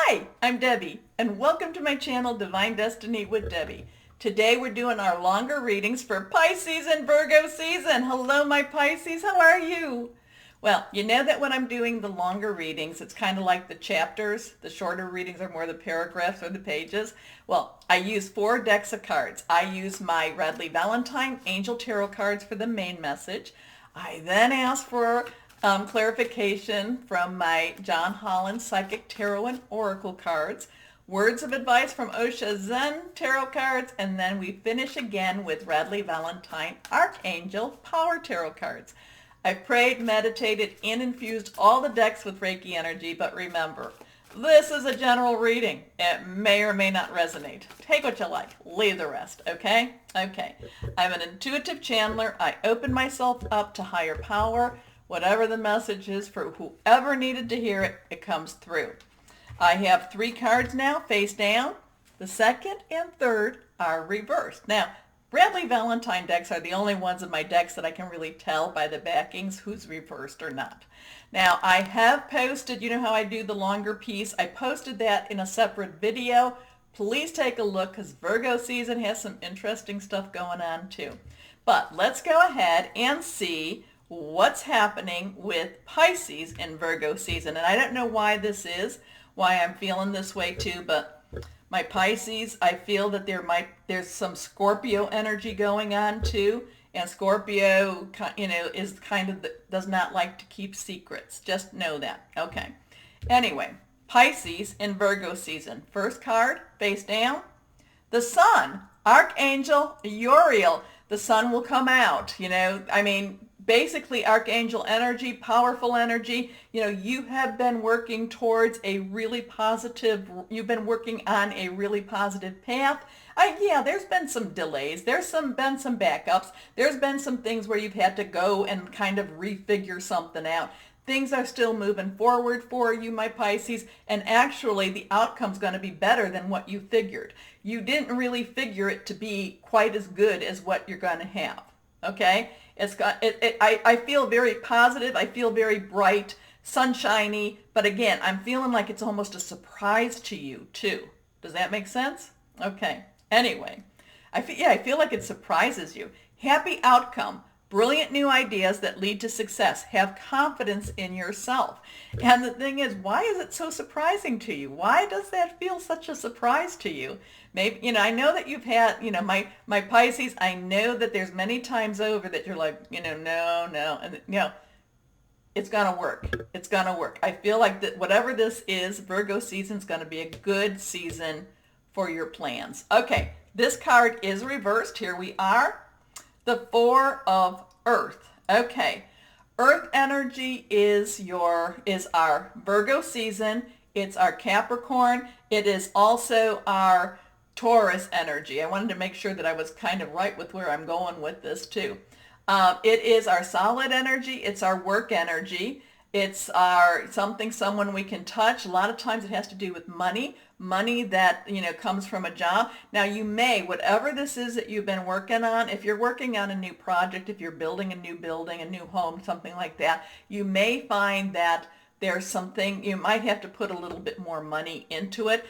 Hi, I'm Debbie, and welcome to my channel, Divine Destiny with Debbie. Today we're doing our longer readings for Pisces and Virgo season. Hello, my Pisces, how are you? Well, you know that when I'm doing the longer readings, it's kind of like the chapters. The shorter readings are more the paragraphs or the pages. Well, I use 4 decks of cards. I use my Radley Valentine Angel Tarot cards for the main message. I then ask for clarification from my John Holland Psychic Tarot and Oracle cards, words of advice from Osha Zen Tarot cards, and then we finish again with Radley Valentine Archangel Power Tarot cards. I've prayed, meditated, and infused all the decks with Reiki energy, but remember, this is a general reading. It may or may not resonate. Take what you like, leave the rest, okay? Okay. I'm an intuitive channeler. I open myself up to higher power. Whatever the message is for whoever needed to hear it, it comes through. I have 3 cards now face down. The second and third are reversed. Now, Radley Valentine decks are the only ones in my decks that I can really tell by the backings who's reversed or not. Now, I have posted, you know how I do the longer piece? I posted that in a separate video. Please take a look because Virgo season has some interesting stuff going on too. But let's go ahead and see what's happening with Pisces in Virgo season. And I don't know why this is, why I'm feeling this way too, but my Pisces, I feel that there's some Scorpio energy going on too. And Scorpio, is does not like to keep secrets. Just know that. Okay. Anyway, Pisces in Virgo season. First card, face down. The Sun, Archangel Uriel. The sun will come out, basically archangel energy, powerful energy. You have been working towards you've been working on a really positive path. There's been some delays. There's been some backups. There's been some things where you've had to go and kind of refigure something out. Things are still moving forward for you, my Pisces, and actually the outcome's going to be better than what you figured. You didn't really figure it to be quite as good as what you're going to have, okay? I feel very positive. I feel very bright, sunshiny, but again, I'm feeling like it's almost a surprise to you too. Does that make sense? Okay. Anyway, I feel like it surprises you. Happy outcome. Brilliant new ideas that lead to success. Have confidence in yourself. And the thing is, why is it so surprising to you? Why does that feel such a surprise to you? Maybe, I know that you've had, my Pisces, I know that there's many times over that you're like, no. And, it's going to work. It's going to work. I feel like that whatever this is, Virgo season's going to be a good season for your plans. Okay, this card is reversed. Here we are. The 4 of Earth. Okay. Earth energy is our Virgo season. It's our Capricorn. It is also our Taurus energy. I wanted to make sure that I was kind of right with where I'm going with this too. It is our solid energy. It's our work energy. It's someone we can touch. A lot of times it has to do with money that, comes from a job. Now whatever this is that you've been working on, if you're working on a new project, if you're building a new building, a new home, something like that, you may find that there's something, you might have to put a little bit more money into it.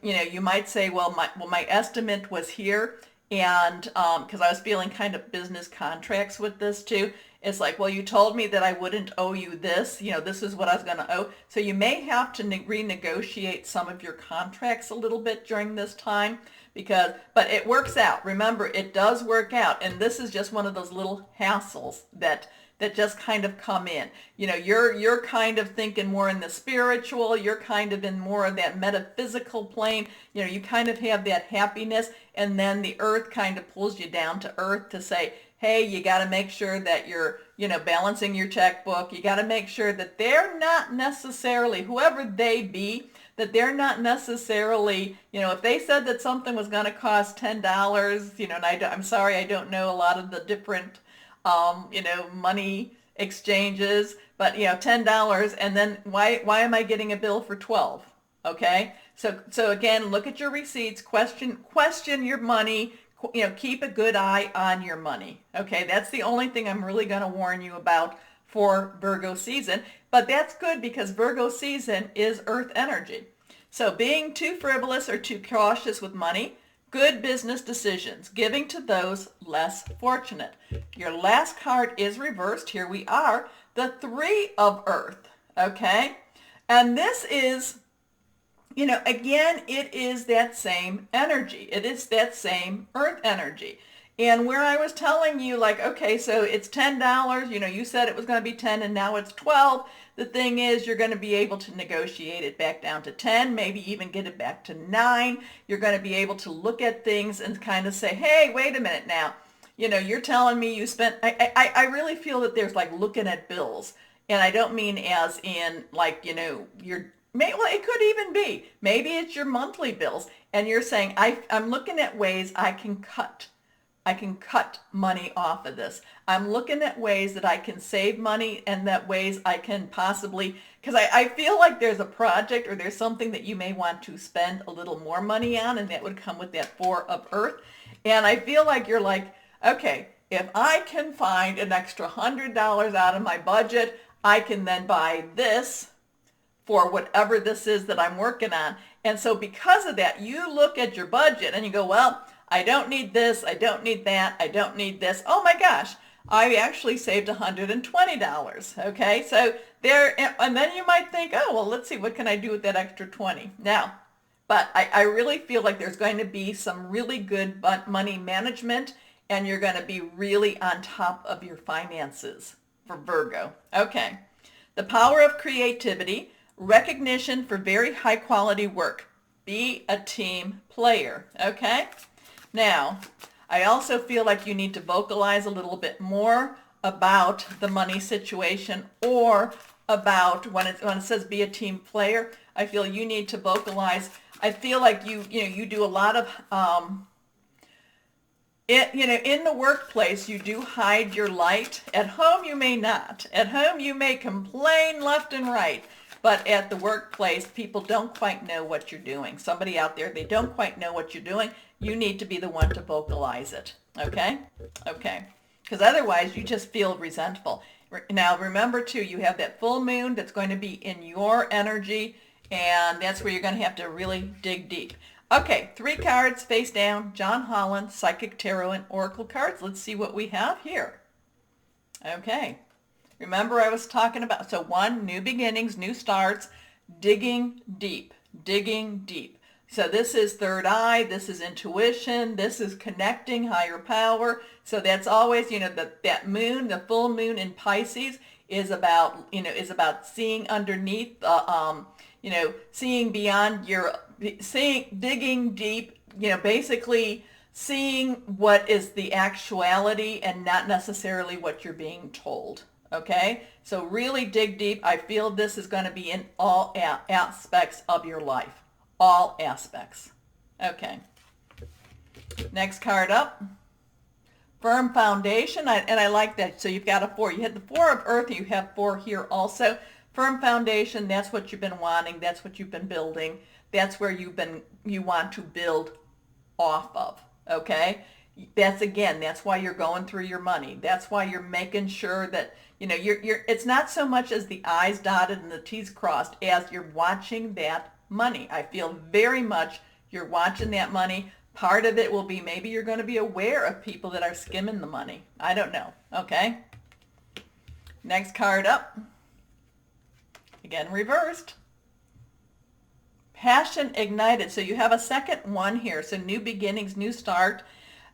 You might say, my estimate was here. And because I was feeling kind of business contracts with this too. It's like, well, you told me that I wouldn't owe you this. This is what I was going to owe. So you may have to renegotiate some of your contracts a little bit during this time but it works out. Remember, it does work out. And this is just one of those little hassles that just kind of come in. You're kind of thinking more in the spiritual. You're kind of in more of that metaphysical plane. You kind of have that happiness. And then the earth kind of pulls you down to earth to say, hey, you got to make sure that you're, balancing your checkbook. You got to make sure that they're not necessarily, whoever they be, that they're not necessarily, if they said that something was going to cost $10, and I'm sorry, I don't know a lot of the different, money exchanges, but, $10, and then why am I getting a bill for 12? Okay. So again, look at your receipts, question your money, keep a good eye on your money. Okay. That's the only thing I'm really going to warn you about for Virgo season, but that's good because Virgo season is earth energy. So being too frivolous or too cautious with money, good business decisions, giving to those less fortunate. Your last card is reversed. Here we are, the Three of Earth, okay? And this is, again, it is that same energy. It is that same earth energy. And where I was telling you, like, okay, so it's $10, you said it was going to be 10 and now it's 12. The thing is, you're going to be able to negotiate it back down to 10, maybe even get it back to 9. You're going to be able to look at things and kind of say, hey, wait a minute now. You're telling me you spent, I really feel that there's like looking at bills. And I don't mean as in like, well, it could even be, maybe it's your monthly bills. And you're saying, I'm looking at ways I can cut money off of this. I'm looking at ways that I can save money and that ways I can possibly, because I feel like there's a project or there's something that you may want to spend a little more money on, and that would come with that Four of Earth. And I feel like you're like, okay, if I can find an extra $100 out of my budget, I can then buy this for whatever this is that I'm working on. And so because of that, you look at your budget and you go, well, I don't need this, I don't need that, I don't need this. Oh my gosh, I actually saved $120, okay? So there, and then you might think, oh, well, let's see, what can I do with that extra 20? Now, but I really feel like there's going to be some really good money management, and you're going to be really on top of your finances for Virgo. Okay, the power of creativity, recognition for very high quality work. Be a team player, okay? Now, I also feel like you need to vocalize a little bit more about the money situation, or about when it says be a team player. I feel you need to vocalize. I feel like you do a lot of in the workplace you do hide your light. At home you may not. At home you may complain left and right. But at the workplace, people don't quite know what you're doing. Somebody out there, they don't quite know what you're doing. You need to be the one to vocalize it, okay? Okay, because otherwise you just feel resentful. Now remember too, you have that full moon that's going to be in your energy, and that's where you're going to have to really dig deep. Okay, 3 cards face down, John Holland, Psychic Tarot and Oracle cards. Let's see what we have here. Okay. Remember I was talking about, so 1, new beginnings, new starts, digging deep, digging deep. So this is third eye, this is intuition, this is connecting higher power. So that's always, that moon, the full moon in Pisces is about, seeing underneath, seeing beyond digging deep, basically seeing what is the actuality and not necessarily what you're being told. Okay, so really dig deep. I feel this is going to be in all aspects of your life. All aspects. Okay. Next card up. Firm foundation. And I like that. So you've got a 4. You had the 4 of Earth. You have 4 here also. Firm foundation. That's what you've been wanting. That's what you've been building. That's where you want to build off of. Okay. That's why you're going through your money. That's why you're making sure that, it's not so much as the I's dotted and the T's crossed as you're watching that money. I feel very much you're watching that money. Part of it will be maybe you're going to be aware of people that are skimming the money. I don't know. Okay. Next card up. Again, reversed. Passion ignited. So you have a second one here. So new beginnings, new start.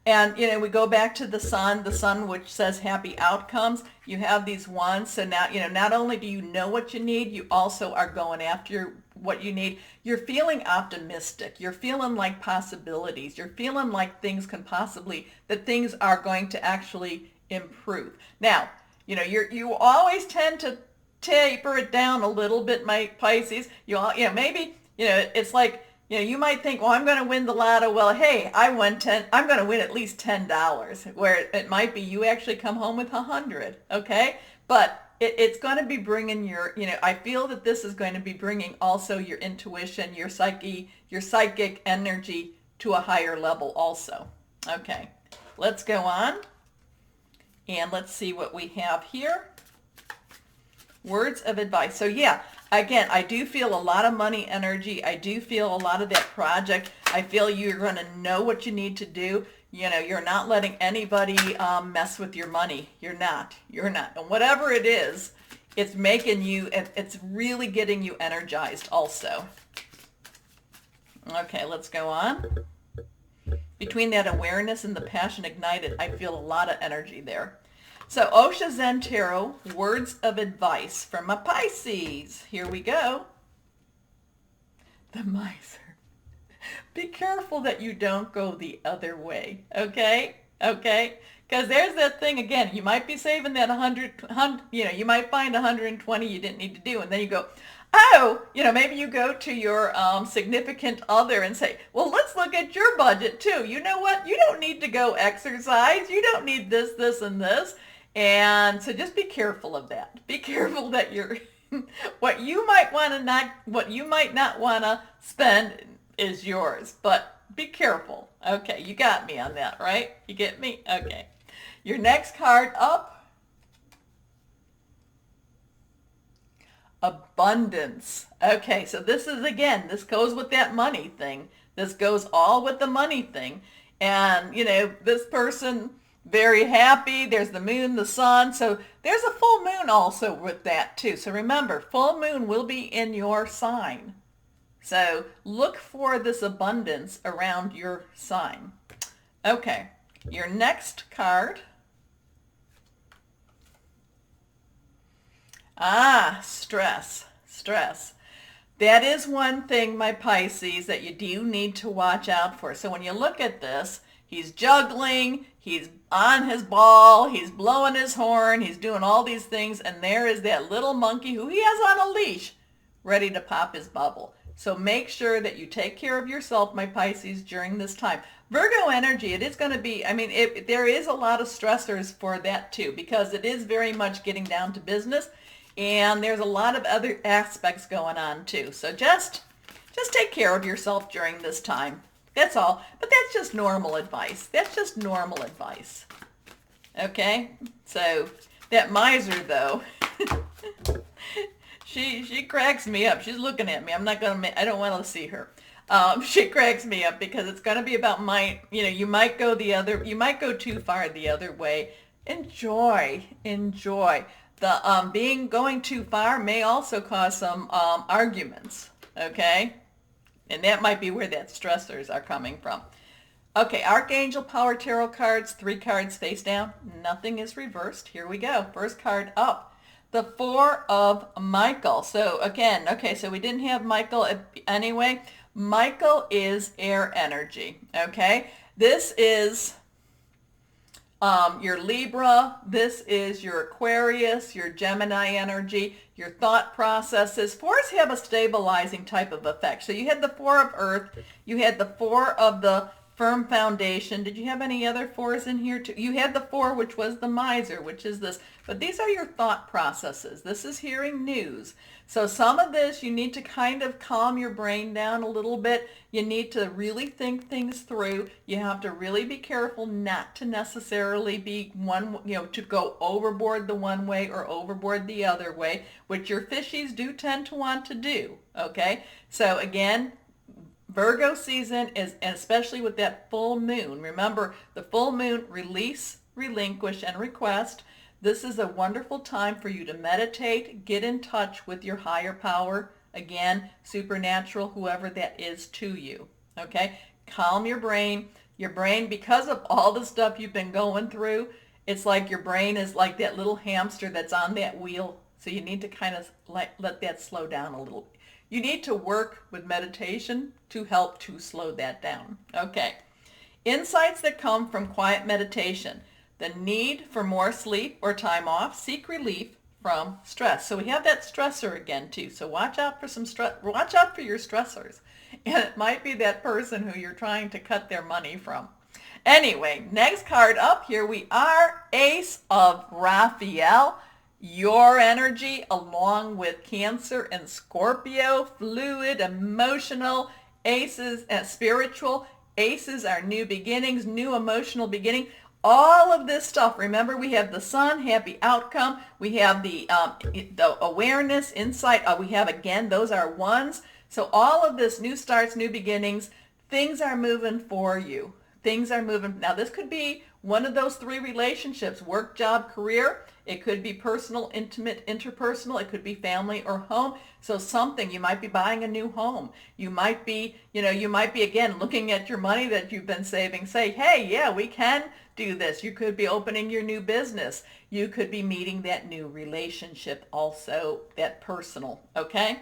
And, we go back to the sun which says happy outcomes. You have these ones. So now, not only do you know what you need, you also are going after what you need. You're feeling optimistic. You're feeling like possibilities. You're feeling like things that things are going to actually improve. Now, you always tend to taper it down a little bit, my Pisces. Maybe, it's like, you might think, well, I'm going to win the lotto. Well, hey, I'm going to win at least $10, where it might be you actually come home with 100, okay? But it's going to be bringing I feel that this is going to be bringing also your intuition, your psychic energy to a higher level also. Okay, let's go on. And let's see what we have here. Words of advice. So yeah, again, I do feel a lot of money energy. I do feel a lot of that project. I feel you're going to know what you need to do. You know, you're not letting anybody mess with your money. You're not. You're not. And whatever it is, it's making you, it's really getting you energized also. Okay, let's go on. Between that awareness and the passion ignited, I feel a lot of energy there. So Osha Zen Tarot, words of advice from my Pisces. Here we go. The miser. Be careful that you don't go the other way, okay? Okay? Because there's that thing again, you might be saving that 100, you know, you might find 120 you didn't need to do, and then you go, oh, you know, maybe you go to your significant other and say, well, let's look at your budget too. You know what? You don't need to go exercise. You don't need this, this, and this. And so just be careful of that. Be careful that you're, what you might not want to spend is yours, but be careful. Okay, you got me on that, right? You get me? Okay. Your next card up, abundance. Okay, so this is, again, this goes with that money thing. This goes all with the money thing. And, you know, this person, very happy. There's the moon, the sun. So there's a full moon also with that too. So remember, full moon will be in your sign. So look for this abundance around your sign. Okay, your next card. Stress. Stress. That is one thing, my Pisces, that you do need to watch out for. So when you look at this, he's juggling, he's on his ball, he's blowing his horn, he's doing all these things, and there is that little monkey who he has on a leash, ready to pop his bubble. So make sure that you take care of yourself, my Pisces, during this time. Virgo energy, it is going to be, I mean, there is a lot of stressors for that too, because it is very much getting down to business, and there's a lot of other aspects going on too. So just take care of yourself during this time. That's all. But that's just normal advice. That's just normal advice. Okay? So that miser, though, she cracks me up. She's looking at me. I don't want to see her. She cracks me up because it's going to be about you might go too far the other way. Enjoy. The going too far may also cause some arguments. Okay? And that might be where that stressors are coming from. Okay, Archangel Power Tarot cards, 3 cards face down. Nothing is reversed. Here we go. First card up. The 4 of Michael. So again, okay, so we didn't have Michael anyway. Michael is air energy. Okay? This is your Libra, this is your Aquarius, your Gemini energy, your thought processes. 4s have a stabilizing type of effect. So you had the 4 of Earth, you had the 4 of the firm foundation. Did you have any other 4s in here too? You had the 4, which was the miser, which is this. But these are your thought processes. This is hearing news. So some of this, you need to kind of calm your brain down a little bit. You need to really think things through. You have to really be careful not to necessarily be to go overboard the one way or overboard the other way, which your fishies do tend to want to do. Okay? So again, Virgo season is, and especially with that full moon. Remember, the full moon, release, relinquish, and request. This is a wonderful time for you to meditate, get in touch with your higher power. Again, supernatural, whoever that is to you. Okay? Calm your brain. Your brain, because of all the stuff you've been going through, it's like your brain is like that little hamster that's on that wheel. So you need to kind of let that slow down a little. You need to work with meditation to help to slow that down. Okay. Insights that come from quiet meditation. The need for more sleep or time off. Seek relief from stress. So we have that stressor again too. So watch out for watch out for your stressors. And it might be that person who you're trying to cut their money from. Anyway, next card up, here we are. Ace of Raphael. Your energy, along with Cancer and Scorpio, fluid, emotional, aces, and spiritual. Aces are new beginnings, new emotional beginning. All of this stuff, remember, we have the sun, happy outcome. We have the awareness, insight. We have, again, those are ones. So all of this, new starts, new beginnings, things are moving for you. Things are moving. Now, this could be one of those three relationships: work, job, career. It could be personal, intimate, interpersonal. It could be family or home. So something, you might be buying a new home. You might be, again, looking at your money that you've been saving. Say, hey, yeah, we can do this. You could be opening your new business. You could be meeting that new relationship also, that personal, okay?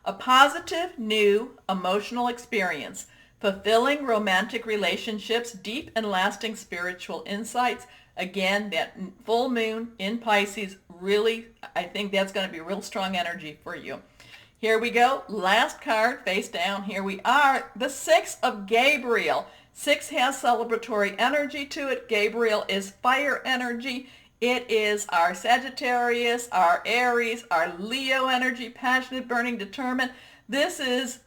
A positive, new, emotional experience. Fulfilling romantic relationships, deep and lasting spiritual insights. Again, that full moon in Pisces, really, I think that's going to be real strong energy for you. Here we go. Last card, face down. Here we are. The Six of Gabriel. Six has celebratory energy to it. Gabriel is fire energy. It is our Sagittarius, our Aries, our Leo energy, passionate, burning, determined. This is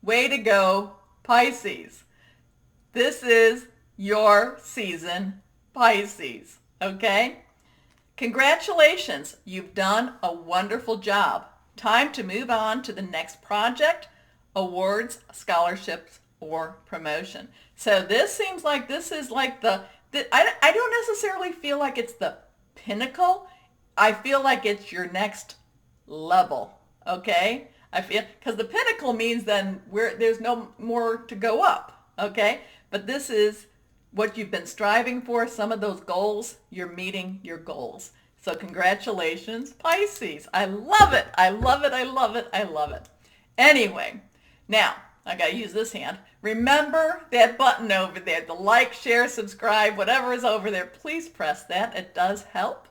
way to go, Pisces. This is your season, Pisces, okay? Congratulations, you've done a wonderful job. Time to move on to the next project, awards, scholarships, or promotion. So this seems like this is like I don't necessarily feel like it's the pinnacle. I feel like it's your next level, okay? I feel, because the pinnacle means then there's no more to go up, okay? But this is what you've been striving for. Some of those goals, you're meeting your goals. So congratulations, Pisces. I love it. I love it. I love it. I love it. Anyway, now I got to use this hand. Remember that button over there, the like, share, subscribe, whatever is over there. Please press that. It does help.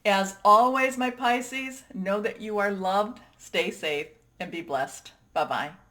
As always, my Pisces, know that you are loved. Stay safe and be blessed. Bye-bye.